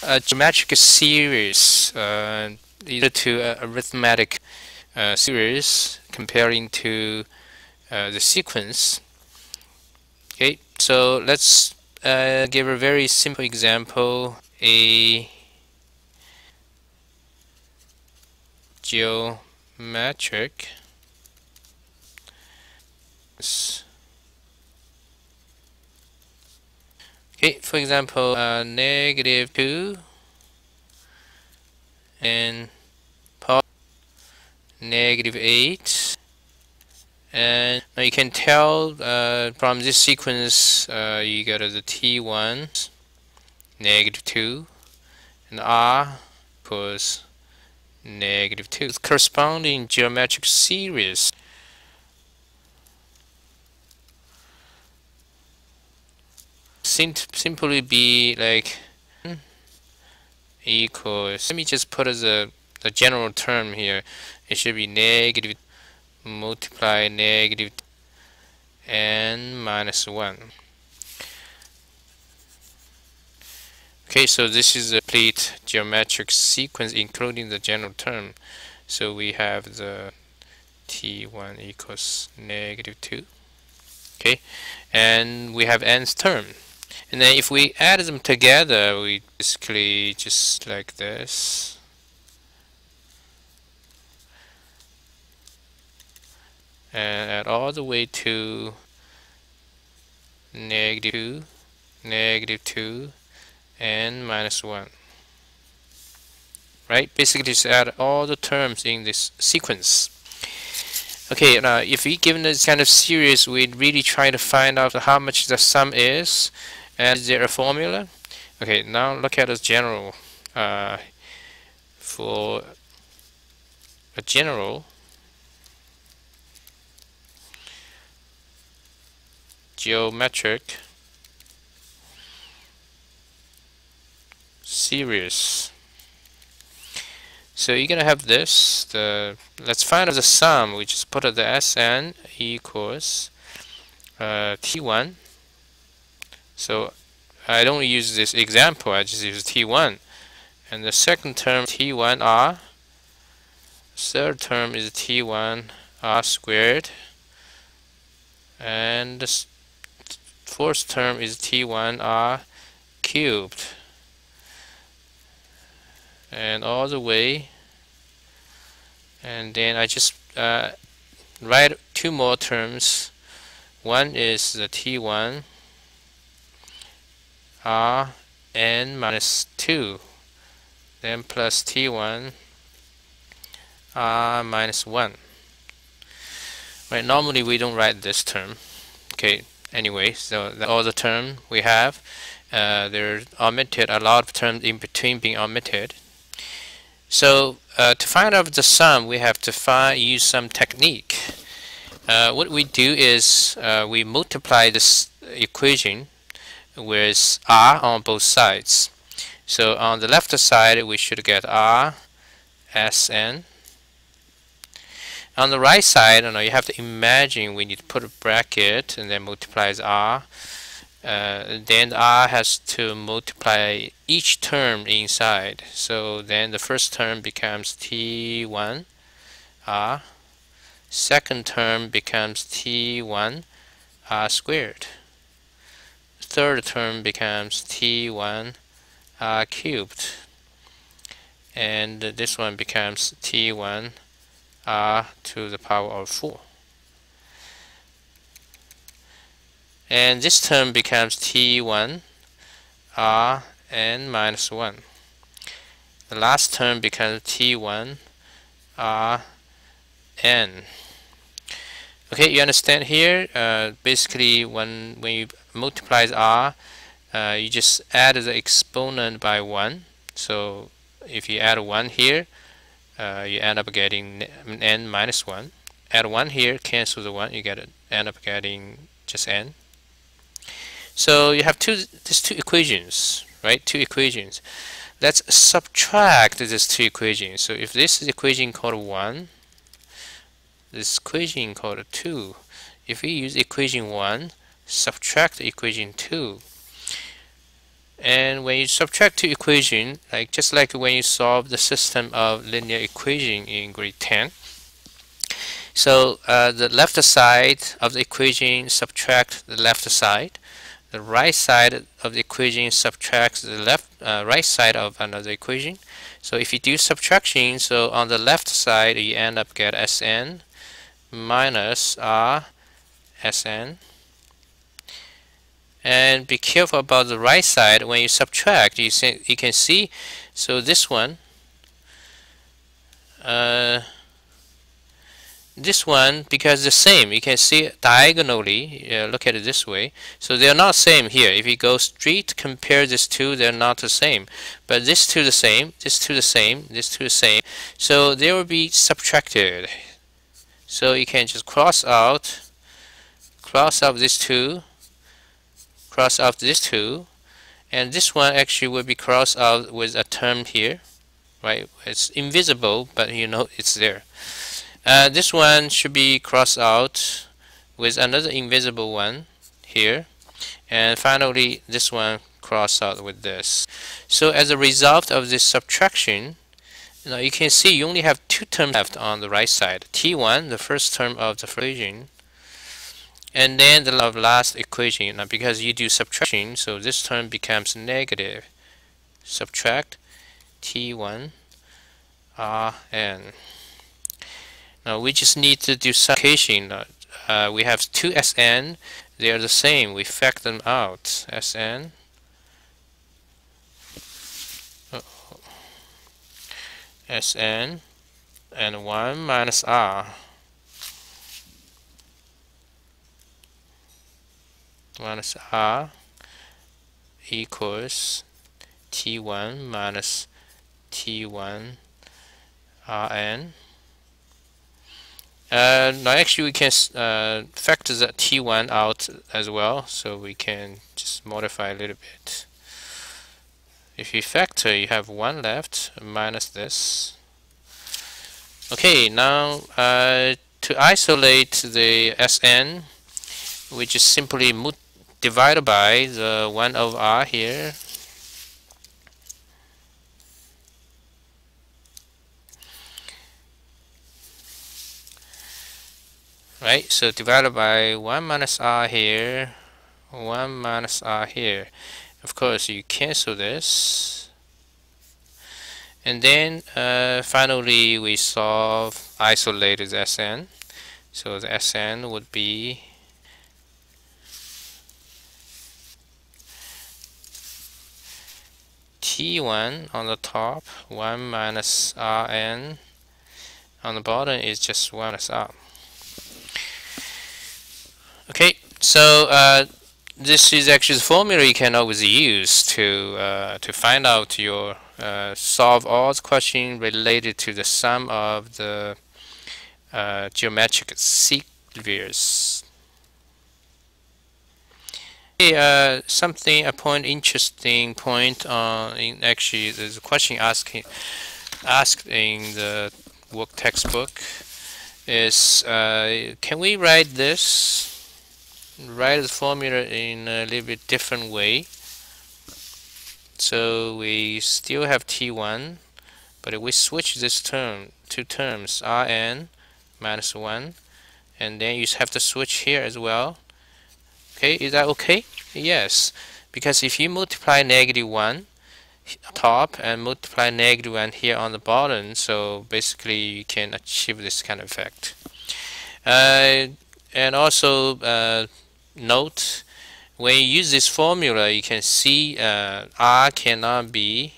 a geometric series, either to arithmetic series comparing to the sequence. Okay, so let's give a very simple example. A geometric okay, for example, -2 and -8, and now you can tell from this sequence you got the t1 -2 and r equals -2. It's corresponding geometric series. Simply be like equals, let me just put as the general term here. It should be negative multiply negative and -1. Okay, so this is a complete geometric sequence including the general term. So we have the t1 equals -2. Okay, and we have nth term. And then if we add them together, we basically just like this. And add all the way to -2, -2, and -1. Right? Basically just add all the terms in this sequence. Okay, now if we given this kind of series, we'd really try to find out how much the sum is. And is there a formula? Okay, now look at the general. For a general geometric series. So you're gonna have this. Let's find out the sum. We just put the Sn equals t1. So I don't use this example, I just use t1. And the second term t1r. Third term is t1r squared. And the fourth term is t1r cubed. And all the way. And then I just write two more terms. One is the t1 r n minus 2, then plus t1 r minus 1. Right, normally we don't write this term. Okay, anyway, so all the term we have, they're omitted, a lot of terms in between being omitted. So to find out the sum, we have to use some technique. What we do is we multiply this equation with r on both sides. So on the left side we should get r Sn. On the right side, you have to imagine we need to put a bracket and then multiplies r. Then r has to multiply each term inside. So then the first term becomes t1 r. Second term becomes t1 r squared. Third term becomes t1 r cubed, and this one becomes t1 r to the power of 4, and this term becomes t1 r n minus 1. The last term becomes t1 r n. Okay, you understand here? Basically, when you multiply r, you just add the exponent by 1. So if you add 1 here, you end up getting n minus 1. Add 1 here, cancel the 1, you end up getting just n. So you have these two equations, right? Two equations. Let's subtract these two equations. So if this is equation called 1, this equation called 2. If we use equation 1, subtract equation 2, And when you subtract two equations, like just like when you solve the system of linear equation in grade 10, so the left side of the equation subtract the left side, the right side of the equation subtracts the right side of another equation. So if you do subtraction, so on the left side you end up get Sn minus R Sn. And be careful about the right side. When you subtract, you can see, so this one because the same, you can see diagonally, look at it this way, so they're not same here. If you go straight compare these two, they're not the same, but this two the same, this two the same, this two the same, so they will be subtracted. So you can just cross out these two, cross out this two, and this one actually will be crossed out with a term here, right? It's invisible, but you know it's there. This one should be crossed out with another invisible one here, and finally this one crossed out with this. So as a result of this subtraction, now you can see you only have two terms left on the right side. T1, the first term of the equation, and then the last equation. Now because you do subtraction, so this term becomes negative. Subtract T1 Rn. Now we just need to do subtraction. We have two Sn, they are the same, we factor them out. Sn Sn and 1 minus R. 1 minus R equals T1 minus T1 Rn. Now actually we can factor that T1 out as well, so we can just modify a little bit. If you factor, you have 1 left minus this. Okay, now to isolate the Sn, we just simply divide by the 1 over R here. Right, so divided by 1 minus R here, 1 minus R here. Of course, you cancel this. And then finally we solve isolated Sn. So the Sn would be T1 on the top, 1 minus Rn. On the bottom is just 1 minus R. Okay, so this is actually the formula you can always use to find out your solve all the questions related to the sum of the geometric spheres. Okay, interesting point actually there's a question asked in the work textbook is can we write the formula in a little bit different way? So we still have T1, but if we switch this two terms, Rn minus 1, and then you have to switch here as well. Okay, is that okay? Yes, because if you multiply negative 1 top and multiply negative 1 here on the bottom, so basically you can achieve this kind of effect. And also note, when you use this formula, you can see R cannot be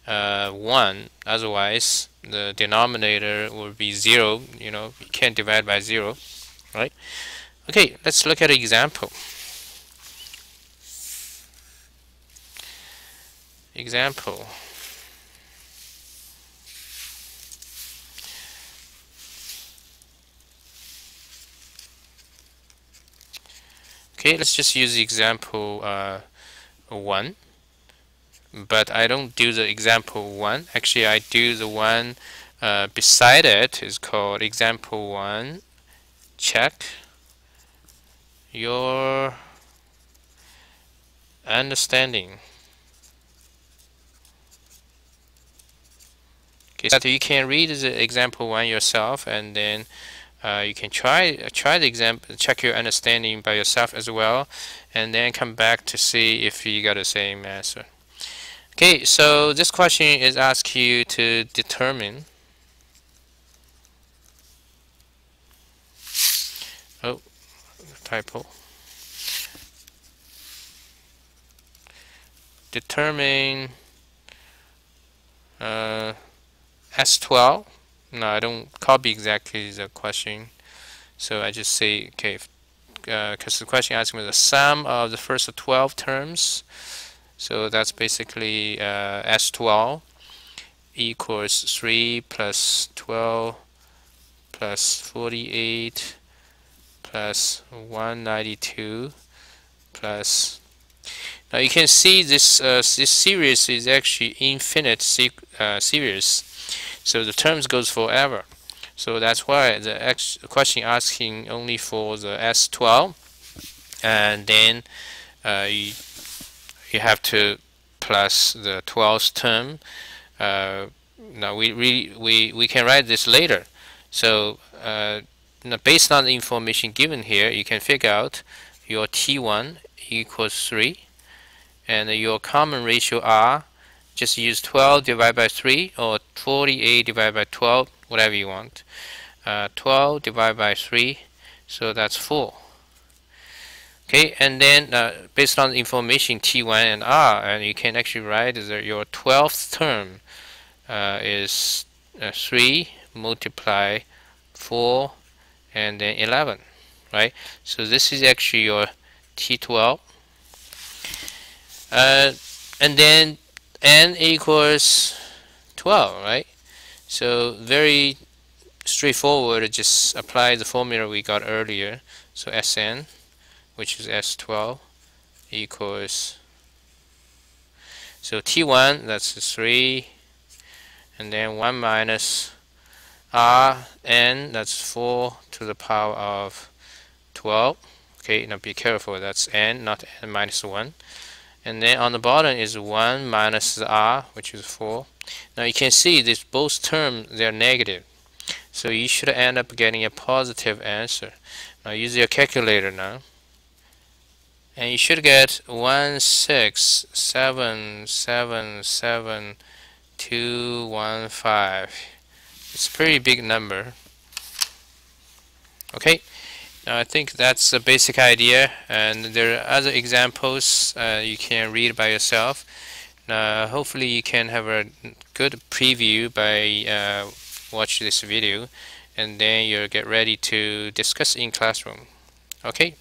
1, otherwise the denominator will be 0. You know, you can't divide by 0, right? Okay, let's look at an example. Okay, let's just use the example 1, but I don't do the example 1. Actually, I do the one beside it. Is called example 1. Check your understanding. Okay, so you can read the example 1 yourself, and then you can try the example, check your understanding by yourself as well, and then come back to see if you got the same answer. Okay, so this question is asking you to determine. Oh, typo. Determine S12. No, I don't copy exactly the question, so I just say, okay, because the question asks me the sum of the first 12 terms, so that's basically S12 equals 3 plus 12 plus 48 plus 192 plus. Now you can see this this series is actually infinite series, so the terms goes forever. So that's why the question asking only for the S12, and then you have to plus the 12th term. Now we can write this later. So now based on the information given here, you can figure out your T1 equals 3, and your common ratio R, just use 12 divided by 3 or 48 divided by 12, whatever you want. 12 divided by 3, so that's 4. Okay, and then based on the information T1 and R, and you can actually write that your 12th term is 3 multiply 4 and then 11, right? So this is actually your T12. And then n equals 12, right? So very straightforward, just apply the formula we got earlier. So Sn, which is S12, equals, so T1, that's 3, and then 1 minus Rn, that's 4 to the power of 12. Okay, now be careful, that's n, not n minus 1. And then on the bottom is 1 minus the R, which is 4. Now you can see this both terms, they're negative. So you should end up getting a positive answer. Now use your calculator now. And you should get 167777215. It's a pretty big number. Okay. I think that's the basic idea, and there are other examples you can read by yourself. Hopefully you can have a good preview by watch this video, and then you'll get ready to discuss in classroom. Okay.